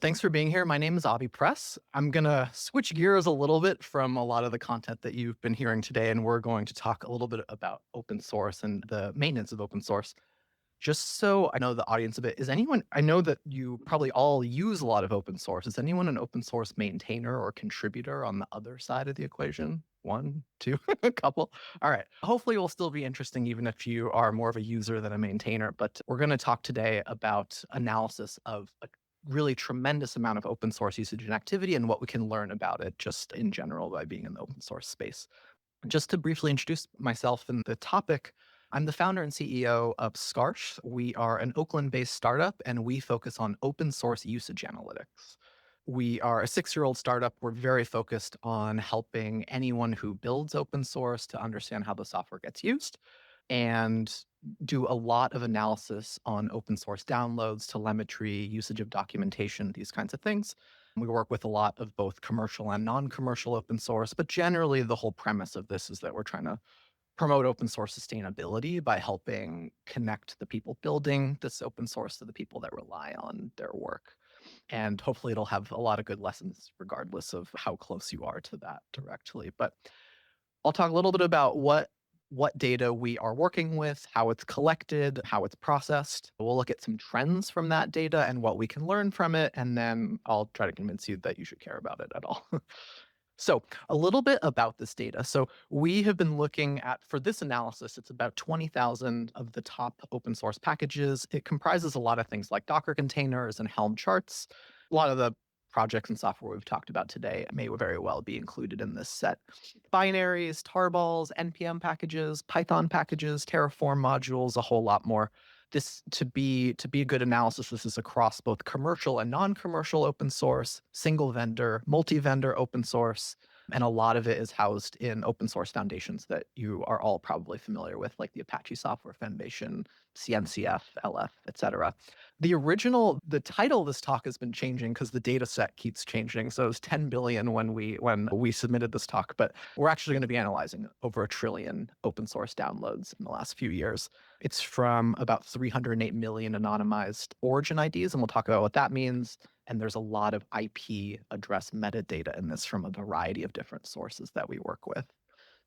Thanks for being here. My name is Avi Press. I'm going to switch gears a little bit from a lot of the content that you've been hearing today, and we're going to talk a little bit about open source and the maintenance of open source. Just so I know the audience a bit, is anyone, I know that you probably all use a lot of open source. Is anyone an open source maintainer or contributor on the other side of the equation? One, two, a couple. All right. Hopefully, it will still be interesting, even if you are more of a user than a maintainer. But we're going to talk today about analysis of a really tremendous amount of open source usage and activity and what we can learn about it just in general by being in the open source space. Just to briefly introduce myself and the topic, I'm the founder and CEO of Scarsh. We are an Oakland-based startup, and we focus on open source usage analytics. We are a 6-year-old startup. We're very focused on helping anyone who builds open source to understand how the software gets used and do a lot of analysis on open source downloads, telemetry, usage of documentation, these kinds of things. We work with a lot of both commercial and non-commercial open source, but generally the whole premise of this is that we're trying to promote open source sustainability by helping connect the people building this open source to the people that rely on their work. And hopefully it'll have a lot of good lessons regardless of how close you are to that directly. But I'll talk a little bit about what data we are working with, how it's collected, how it's processed. We'll look at some trends from that data and what we can learn from it, and then I'll try to convince you that you should care about it at all. So, a little bit about this data. So, we have been looking at, for this analysis, it's about 20,000 of the top open source packages. It comprises a lot of things like Docker containers and Helm charts. A lot of the projects and software we've talked about today may very well be included in this set. Binaries, tarballs, NPM packages, Python packages, Terraform modules, a whole lot more. This to be a good analysis, this is across both commercial and non-commercial open source, single vendor, multi-vendor open source, and a lot of it is housed in open source foundations that you are all probably familiar with, like the Apache Software Foundation, CNCF, LF, etc. The title of this talk has been changing because the data set keeps changing. So it was 10 billion when we submitted this talk, but we're actually going to be analyzing over 1 trillion open source downloads in the last few years. It's from about 308 million anonymized origin IDs, and we'll talk about what that means. And there's a lot of IP address metadata in this from a variety of different sources that we work with.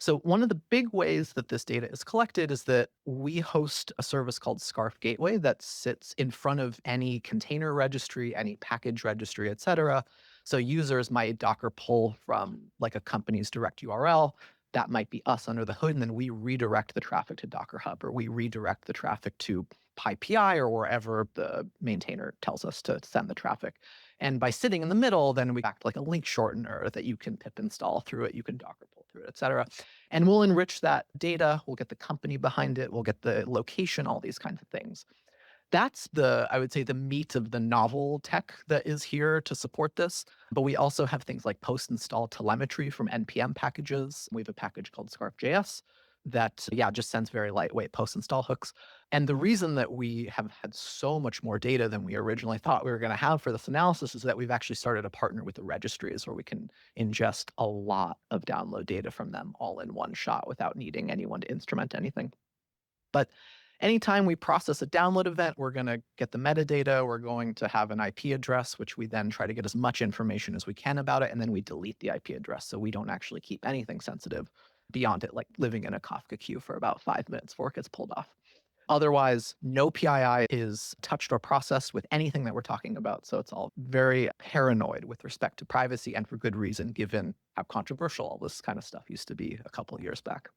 So one of the big ways that this data is collected is that we host a service called Scarf Gateway that sits in front of any container registry, any package registry, et cetera. So users might Docker pull from like a company's direct URL. That might be us under the hood, and then we redirect the traffic to Docker Hub, or we redirect the traffic to PyPI or wherever the maintainer tells us to send the traffic. And by sitting in the middle, then we act like a link shortener that you can pip install through it, you can Docker pull through it, et cetera. And we'll enrich that data. We'll get the company behind it. We'll get the location, all these kinds of things. That's I would say, the meat of the novel tech that is here to support this. But we also have things like post-install telemetry from NPM packages. We have a package called Scarf.js that, just sends very lightweight post-install hooks. And the reason that we have had so much more data than we originally thought we were going to have for this analysis is that we've actually started to partner with the registries where we can ingest a lot of download data from them all in one shot without needing anyone to instrument anything. But anytime we process a download event, we're going to get the metadata. We're going to have an IP address, which we then try to get as much information as we can about it. And then we delete the IP address. So we don't actually keep anything sensitive beyond it, like living in a Kafka queue for about 5 minutes before it gets pulled off. Otherwise, no PII is touched or processed with anything that we're talking about. So it's all very paranoid with respect to privacy, and for good reason, given how controversial all this kind of stuff used to be a couple of years back.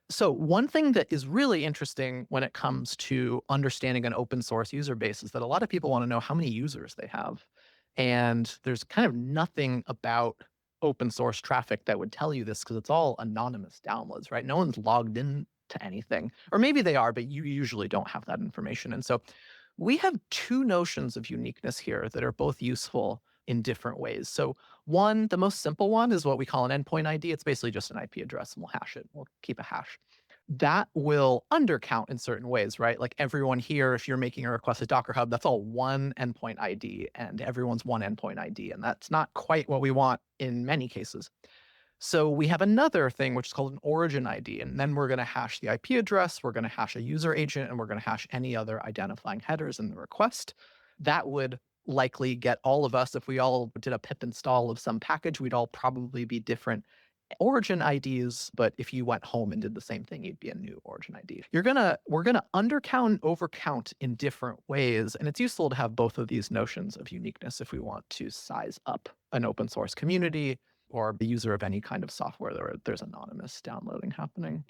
So one thing that is really interesting when it comes to understanding an open source user base is that a lot of people want to know how many users they have. And there's kind of nothing about open source traffic that would tell you this because it's all anonymous downloads, right? No one's logged in to anything. Or maybe they are, but you usually don't have that information. And so we have two notions of uniqueness here that are both useful in different ways. So one, the most simple one is what we call an endpoint ID. It's basically just an IP address, and we'll hash it. We'll keep a hash. That will undercount in certain ways, right? Like everyone here, if you're making a request at Docker Hub, that's all one endpoint ID, and everyone's one endpoint ID. And that's not quite what we want in many cases. So we have another thing, which is called an origin ID. And then we're going to hash the IP address, we're going to hash a user agent, and we're going to hash any other identifying headers in the request. That would likely get all of us, if we all did a pip install of some package, we'd all probably be different origin IDs, but if you went home and did the same thing, you'd be a new origin ID. We're gonna undercount, overcount in different ways, and it's useful to have both of these notions of uniqueness if we want to size up an open source community or the user of any kind of software where there's anonymous downloading happening.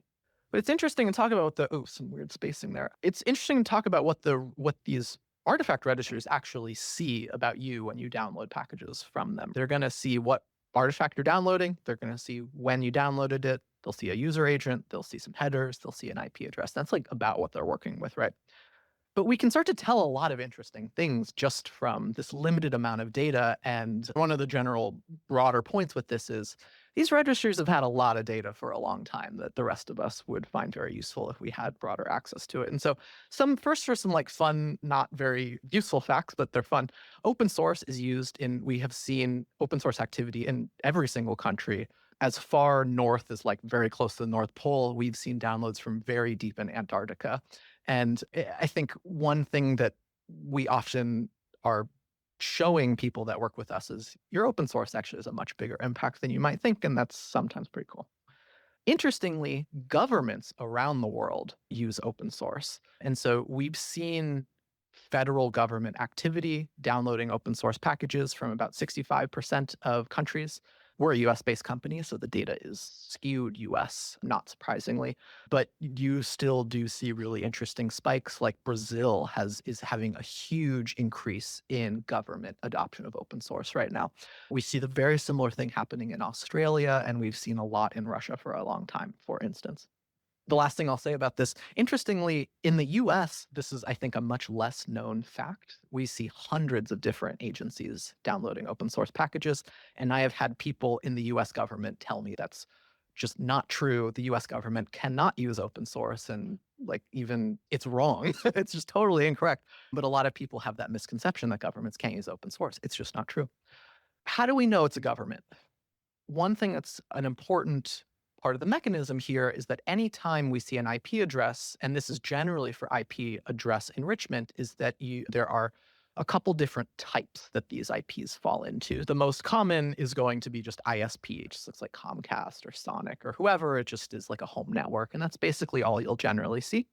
But it's interesting to talk about some weird spacing there. It's interesting to talk about what these artifact registers actually see about you when you download packages from them. They're going to see what artifact you're downloading. They're going to see when you downloaded it. They'll see a user agent. They'll see some headers. They'll see an IP address. That's like about what they're working with, right? But we can start to tell a lot of interesting things just from this limited amount of data. And one of the general broader points with this is these registries have had a lot of data for a long time that the rest of us would find very useful if we had broader access to it. And so for some like fun, not very useful facts, but they're fun. Open source is used we have seen open source activity in every single country. As far north as like very close to the North Pole, we've seen downloads from very deep in Antarctica. And I think one thing that we often are showing people that work with us is your open source actually has a much bigger impact than you might think, and that's sometimes pretty cool. Interestingly, governments around the world use open source. And so we've seen federal government activity downloading open source packages from about 65% of countries. We're a US-based company, so the data is skewed US, not surprisingly. But you still do see really interesting spikes, like Brazil is having a huge increase in government adoption of open source right now. We see the very similar thing happening in Australia, and we've seen a lot in Russia for a long time, for instance. The last thing I'll say about this, interestingly, in the US, this is, I think, a much less known fact. We see hundreds of different agencies downloading open source packages. And I have had people in the US government tell me that's just not true. The US government cannot use open source. And like, even it's wrong. It's just totally incorrect. But a lot of people have that misconception that governments can't use open source. It's just not true. How do we know it's a government? One thing that's an important part of the mechanism here is that anytime we see an IP address, and this is generally for IP address enrichment, is that there are a couple different types that these IPs fall into. The most common is going to be just ISP, just looks like Comcast or Sonic or whoever. It just is like a home network, and that's basically all you'll generally see.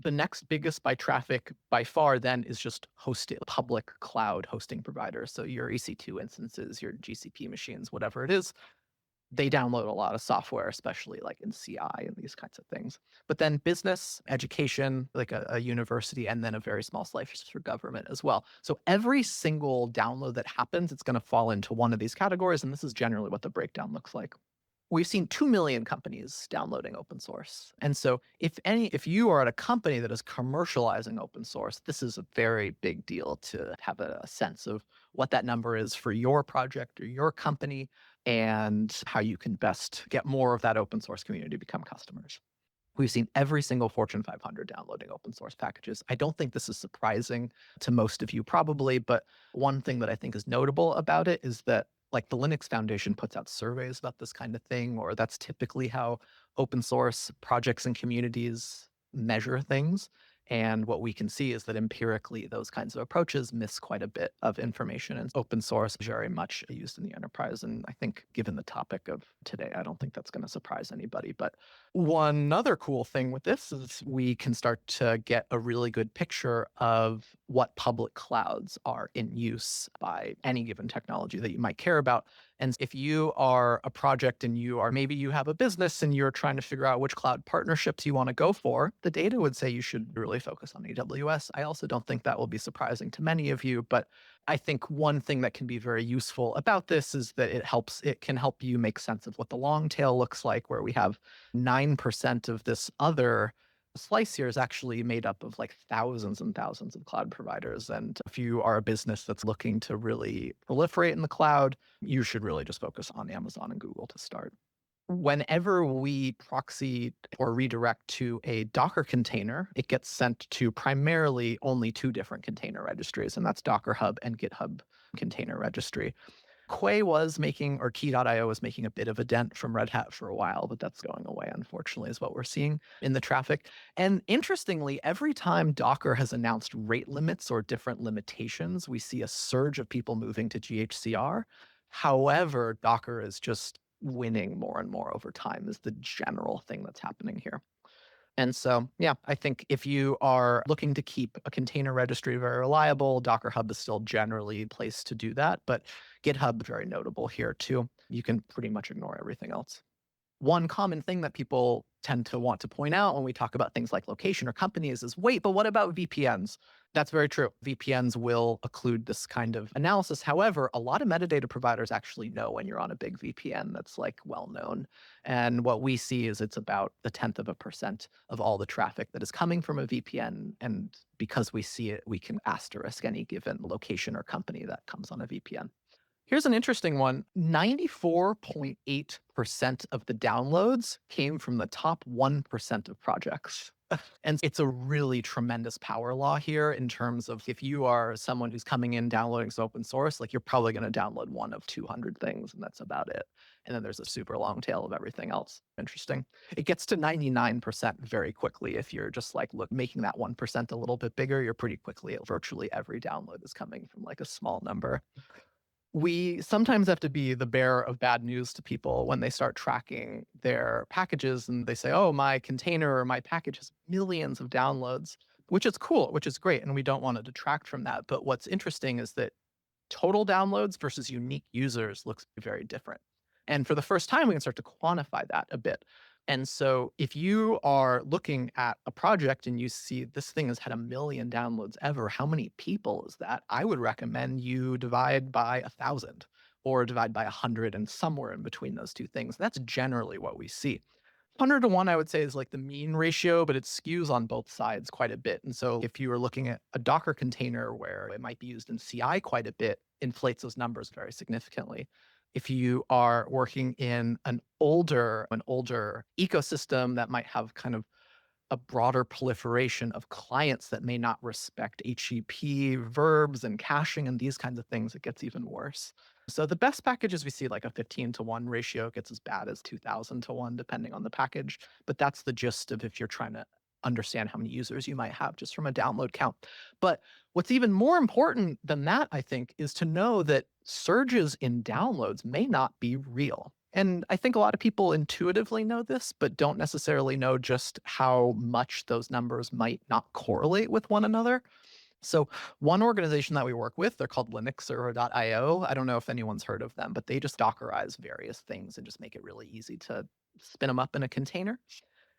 The next biggest by traffic by far then is just hosted public cloud hosting providers. So your EC2 instances, your GCP machines, whatever it is, they download a lot of software, especially like in CI and these kinds of things. But then business, education, like a university, and then a very small slice for government as well. So every single download that happens, it's going to fall into one of these categories. And this is generally what the breakdown looks like. We've seen 2 million companies downloading open source. And so if you are at a company that is commercializing open source, this is a very big deal to have a sense of what that number is for your project or your company and how you can best get more of that open source community to become customers. We've seen every single Fortune 500 downloading open source packages. I don't think this is surprising to most of you probably, but one thing that I think is notable about it is that like the Linux Foundation puts out surveys about this kind of thing, or that's typically how open source projects and communities measure things. And what we can see is that empirically, those kinds of approaches miss quite a bit of information. And open source is very much used in the enterprise. And I think given the topic of today, I don't think that's going to surprise anybody. But one other cool thing with this is we can start to get a really good picture of what public clouds are in use by any given technology that you might care about. And if you are a project and maybe you have a business and you're trying to figure out which cloud partnerships you want to go for, the data would say you should really focus on AWS. I also don't think that will be surprising to many of you, but I think one thing that can be very useful about this is that it can help you make sense of what the long tail looks like, where we have 9% of this other slice here is actually made up of like thousands and thousands of cloud providers. And if you are a business that's looking to really proliferate in the cloud, you should really just focus on Amazon and Google to start. Whenever we proxy or redirect to a Docker container, it gets sent to primarily only two different container registries, and that's Docker Hub and GitHub Container Registry. Quay was making, or Key.io was making a bit of a dent from Red Hat for a while, but that's going away, unfortunately, is what we're seeing in the traffic. And interestingly, every time Docker has announced rate limits or different limitations, we see a surge of people moving to GHCR. However, Docker is just winning more and more over time, is the general thing that's happening here. And so, yeah, I think if you are looking to keep a container registry very reliable, Docker Hub is still generally a place to do that. But GitHub, very notable here too. You can pretty much ignore everything else. One common thing that people tend to want to point out when we talk about things like location or companies is, wait, but what about VPNs? That's very true. VPNs will occlude this kind of analysis. However, a lot of metadata providers actually know when you're on a big VPN that's like well known. And what we see is it's about a tenth of a percent of all the traffic that is coming from a VPN. And because we see it, we can asterisk any given location or company that comes on a VPN. Here's an interesting one. 94.8% of the downloads came from the top 1% of projects. And it's a really tremendous power law here in terms of if you are someone who's coming in downloading some open source, like you're probably going to download one of 200 things, and that's about it. And then there's a super long tail of everything else. Interesting. It gets to 99% very quickly if you're just like, look, making that 1% a little bit bigger, you're pretty quickly at virtually every download is coming from like a small number. We sometimes have to be the bearer of bad news to people when they start tracking their packages and they say, oh, my container or my package has millions of downloads, which is cool, which is great. And we don't want to detract from that. But what's interesting is that total downloads versus unique users looks very different. And for the first time, we can start to quantify that a bit. And so if you are looking at a project and you see this thing has had 1 million downloads ever, how many people is that? I would recommend you divide by 1,000 or divide by 100 and somewhere in between those two things. That's generally what we see. 100 to 1, I would say, is like the mean ratio, but it skews on both sides quite a bit. And so if you are looking at a Docker container where it might be used in CI quite a bit, inflates those numbers very significantly. If you are working in an older ecosystem that might have kind of a broader proliferation of clients that may not respect HTTP verbs and caching and these kinds of things, it gets even worse. So the best packages we see like a 15 to 1 ratio. It gets as bad as 2,000 to 1 depending on the package. But that's the gist of if you're trying to understand how many users you might have just from a download count. But what's even more important than that, I think, is to know that surges in downloads may not be real. And I think a lot of people intuitively know this, but don't necessarily know just how much those numbers might not correlate with one another. So one organization that we work with, they're called SREday. I don't know if anyone's heard of them, but they just Dockerize various things and just make it really easy to spin them up in a container.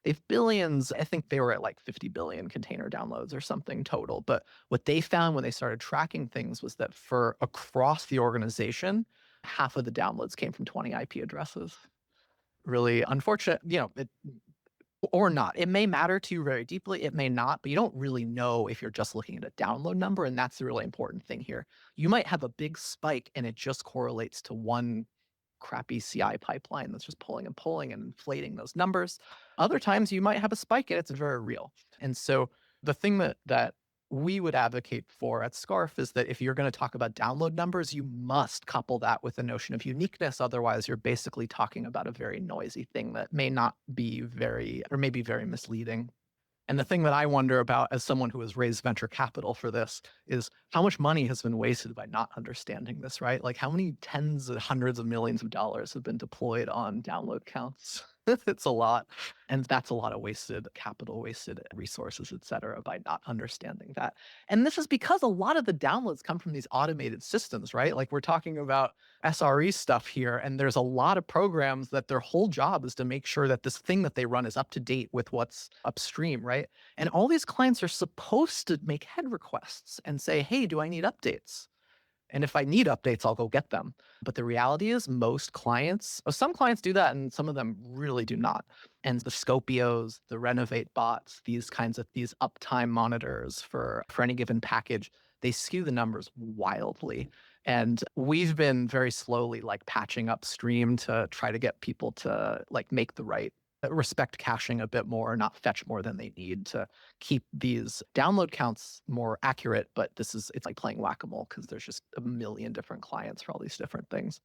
They've billions, I think they were at like 50 billion container downloads or something total. But what they found when they started tracking things was that for across the organization, half of the downloads came from 20 IP addresses. Really unfortunate, or not. It may matter to you very deeply. It may not, but you don't really know if you're just looking at a download number. And that's the really important thing here. You might have a big spike and it just correlates to one crappy CI pipeline that's just pulling and pulling and inflating those numbers. Other times you might have a spike and it's very real. And so the thing that we would advocate for at Scarf is that if you're going to talk about download numbers, you must couple that with the notion of uniqueness. Otherwise, you're basically talking about a very noisy thing that may not be very, or may be very misleading. And the thing that I wonder about as someone who has raised venture capital for this is how much money has been wasted by not understanding this, right? Like how many tens and hundreds of millions of dollars have been deployed on download counts? It's a lot. And that's a lot of wasted capital, wasted resources, et cetera, by not understanding that. And this is because a lot of the downloads come from these automated systems, right? Like we're talking about SRE stuff here, and there's a lot of programs that their whole job is to make sure that this thing that they run is up to date with what's upstream, right? And all these clients are supposed to make head requests and say, hey, do I need updates? And if I need updates, I'll go get them. But the reality is some clients do that and some of them really do not. And the Scopios, the Renovate bots, these uptime monitors for any given package, they skew the numbers wildly. And we've been very slowly like patching upstream to try to get people to like make the right respect caching a bit more, not fetch more than they need to keep these download counts more accurate. But it's like playing whack-a-mole because there's just a million different clients for all these different things.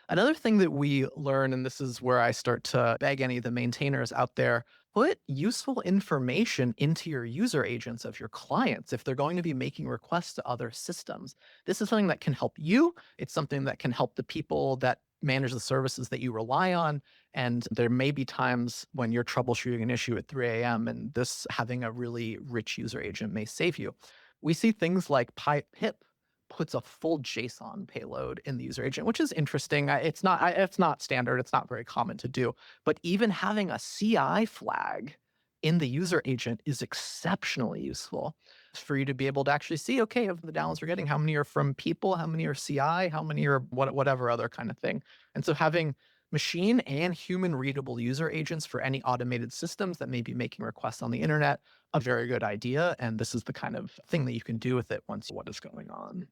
Another thing that we learn, and this is where I start to beg any of the maintainers out there, put useful information into your user agents of your clients if they're going to be making requests to other systems. This is something that can help you. It's something that can help the people that manage the services that you rely on. And there may be times when you're troubleshooting an issue at 3 a.m., and this having a really rich user agent may save you. We see things like pip puts a full JSON payload in the user agent, which is interesting. It's not standard. It's not very common to do. But even having a CI flag in the user agent is exceptionally useful for you to be able to actually see, okay, of the downloads we're getting, how many are from people, how many are CI, how many are whatever other kind of thing. And so having machine and human readable user agents for any automated systems that may be making requests on the internet, a very good idea. And this is the kind of thing that you can do with it once you know what is going on.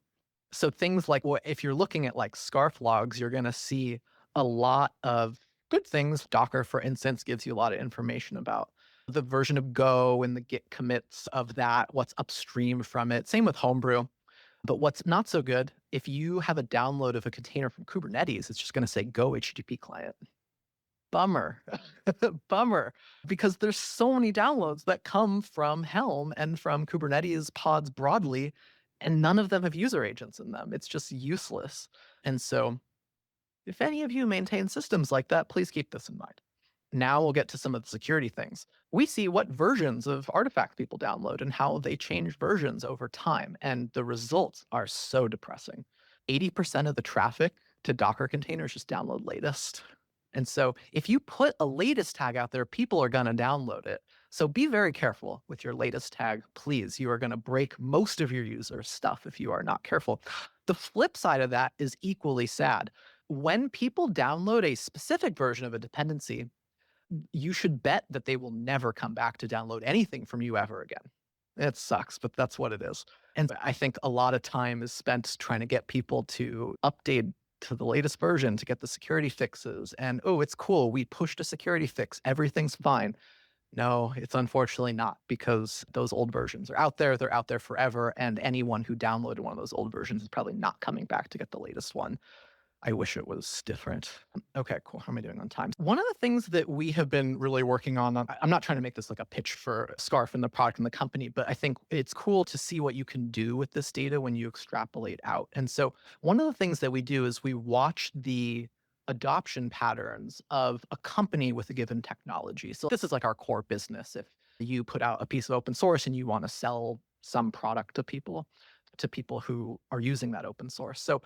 So things like if you're looking at like scarf logs, you're going to see a lot of good things. Docker, for instance, gives you a lot of information about the version of Go and the Git commits of that, what's upstream from it. Same with Homebrew. But what's not so good, if you have a download of a container from Kubernetes, it's just going to say Go HTTP client. Bummer. Bummer. Because there's so many downloads that come from Helm and from Kubernetes pods broadly, and none of them have user agents in them. It's just useless. And so, if any of you maintain systems like that, please keep this in mind. Now we'll get to some of the security things. We see what versions of artifacts people download and how they change versions over time, and the results are so depressing. 80% of the traffic to Docker containers just download latest. And so if you put a latest tag out there, people are going to download it. So be very careful with your latest tag, please. You are going to break most of your users' stuff if you are not careful. The flip side of that is equally sad. When people download a specific version of a dependency, you should bet that they will never come back to download anything from you ever again. It sucks, but that's what it is. And I think a lot of time is spent trying to get people to update to the latest version to get the security fixes. And oh, it's cool. We pushed a security fix. Everything's fine. No, it's unfortunately not, because those old versions are out there. They're out there forever. And anyone who downloaded one of those old versions is probably not coming back to get the latest one. I wish it was different. Okay, cool. How am I doing on time? One of the things that we have been really working on, I'm not trying to make this like a pitch for Scarf and the product and the company, but I think it's cool to see what you can do with this data when you extrapolate out. And so one of the things that we do is we watch the adoption patterns of a company with a given technology. So this is like our core business. If you put out a piece of open source and you want to sell some product to people who are using that open source. So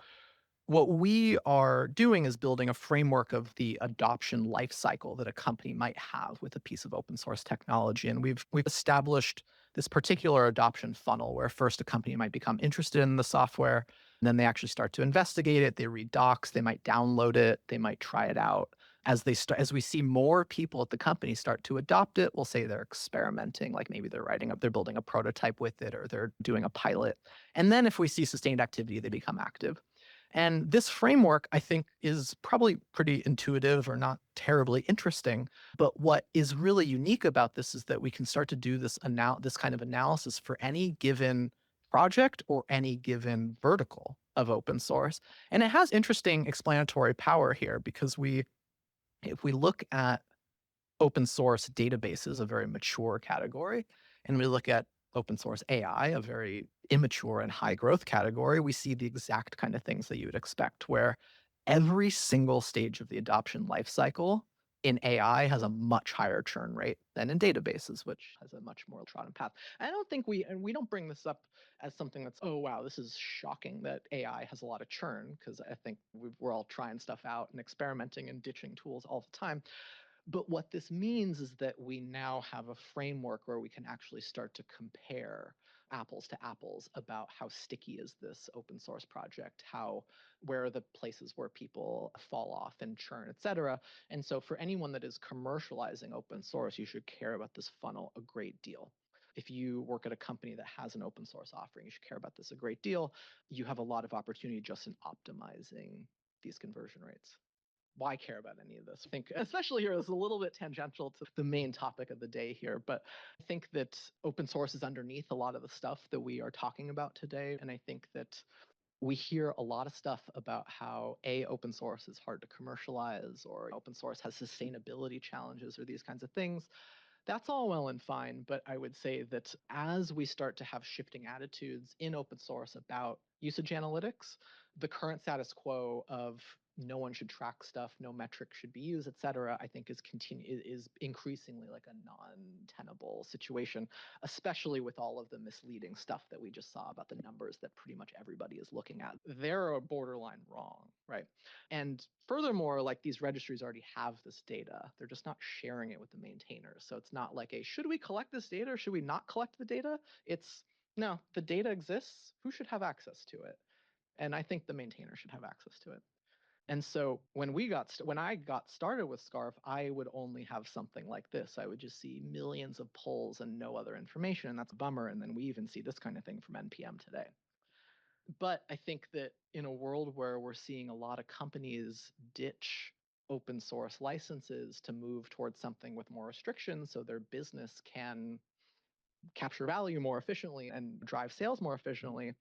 what we are doing is building a framework of the adoption life cycle that a company might have with a piece of open source technology. And we've established this particular adoption funnel where first a company might become interested in the software, and then they actually start to investigate it. They read docs, they might download it, they might try it out. As we see more people at the company start to adopt it, we'll say they're experimenting, like maybe they're building a prototype with it, or they're doing a pilot. And then if we see sustained activity, they become active. And this framework, I think, is probably pretty intuitive or not terribly interesting. But what is really unique about this is that we can start to do this kind of analysis for any given project or any given vertical of open source. And it has interesting explanatory power here, because if we look at open source databases, a very mature category, and we look at open source AI, a very immature and high growth category, we see the exact kind of things that you would expect, where every single stage of the adoption lifecycle in AI has a much higher churn rate than in databases, which has a much more trodden path. I don't think we don't bring this up as something that's, oh wow, this is shocking that AI has a lot of churn, because I think we're all trying stuff out and experimenting and ditching tools all the time. But what this means is that we now have a framework where we can actually start to compare apples to apples about how sticky is this open source project, where are the places where people fall off and churn, et cetera. And so for anyone that is commercializing open source, you should care about this funnel a great deal. If you work at a company that has an open source offering, you should care about this a great deal. You have a lot of opportunity just in optimizing these conversion rates. why care about any of this? I think, especially here, it's a little bit tangential to the main topic of the day here, but I think that open source is underneath a lot of the stuff that we are talking about today. And I think that we hear a lot of stuff about how open source is hard to commercialize, or open source has sustainability challenges, or these kinds of things. That's all well and fine, but I would say that as we start to have shifting attitudes in open source about usage analytics, the current status quo of no one should track stuff, no metric should be used, et cetera, I think is increasingly like a non-tenable situation, especially with all of the misleading stuff that we just saw about the numbers that pretty much everybody is looking at. They're borderline wrong, right? And furthermore, like, these registries already have this data. They're just not sharing it with the maintainers. So it's not like should we collect this data or should we not collect the data? It's no, the data exists. Who should have access to it? And I think the maintainer should have access to it. And so when I got started with Scarf, I would only have something like this. I would just see millions of polls and no other information, and that's a bummer. And then we even see this kind of thing from NPM today. But I think that in a world where we're seeing a lot of companies ditch open source licenses to move towards something with more restrictions so their business can capture value more efficiently and drive sales more efficiently,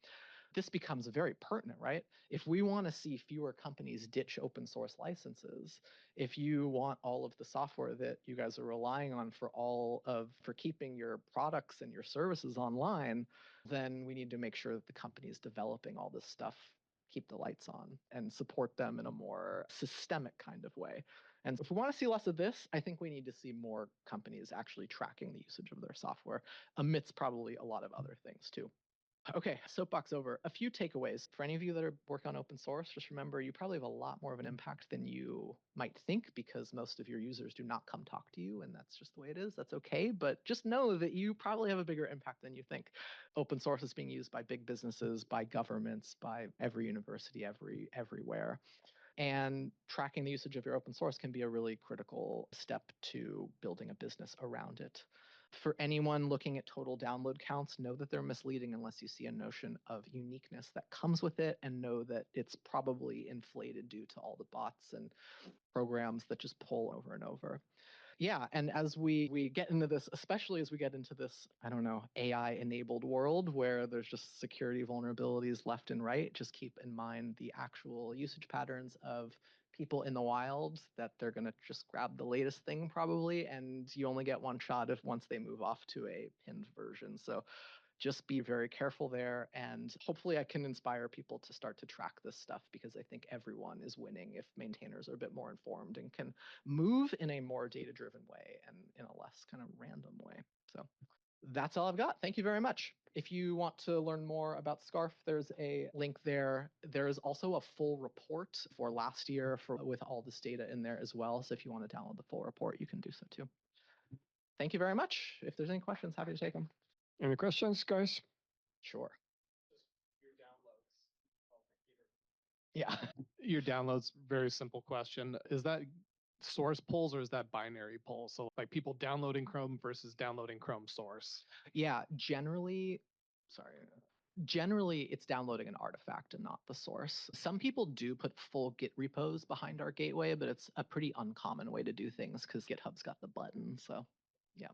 this becomes very pertinent, right? If we want to see fewer companies ditch open source licenses, if you want all of the software that you guys are relying on for keeping your products and your services online, then we need to make sure that the companies developing all this stuff keep the lights on and support them in a more systemic kind of way. And if we want to see less of this, I think we need to see more companies actually tracking the usage of their software, amidst probably a lot of other things too. Okay, soapbox over. A few takeaways. For any of you that are working on open source, just remember you probably have a lot more of an impact than you might think, because most of your users do not come talk to you, and that's just the way it is. That's okay, but just know that you probably have a bigger impact than you think. Open source is being used by big businesses, by governments, by every university, everywhere. And tracking the usage of your open source can be a really critical step to building a business around it. For anyone looking at total download counts, know that they're misleading unless you see a notion of uniqueness that comes with it, and know that it's probably inflated due to all the bots and programs that just pull over and over. Yeah, and as we get into this, especially as we get into this, I don't know, AI-enabled world where there's just security vulnerabilities left and right, just keep in mind the actual usage patterns of people in the wild, that they're going to just grab the latest thing probably, and you only get one shot if once they move off to a pinned version. So just be very careful there, and hopefully I can inspire people to start to track this stuff, because I think everyone is winning if maintainers are a bit more informed and can move in a more data-driven way and in a less kind of random way. So that's all I've got. Thank you very much. If you want to learn more about Scarf, there's a link there. There is also a full report for last year with all this data in there as well. So if you want to download the full report, you can do so too. Thank you very much. If there's any questions, happy to take them. Any questions, guys? Sure. Just your downloads. Yeah. Your downloads, very simple question. Is that source polls or is that binary polls? So like people downloading Chrome versus downloading Chrome source. Yeah, generally it's downloading an artifact and not the source. Some people do put full Git repos behind our gateway, but it's a pretty uncommon way to do things because GitHub's got the button. So yeah.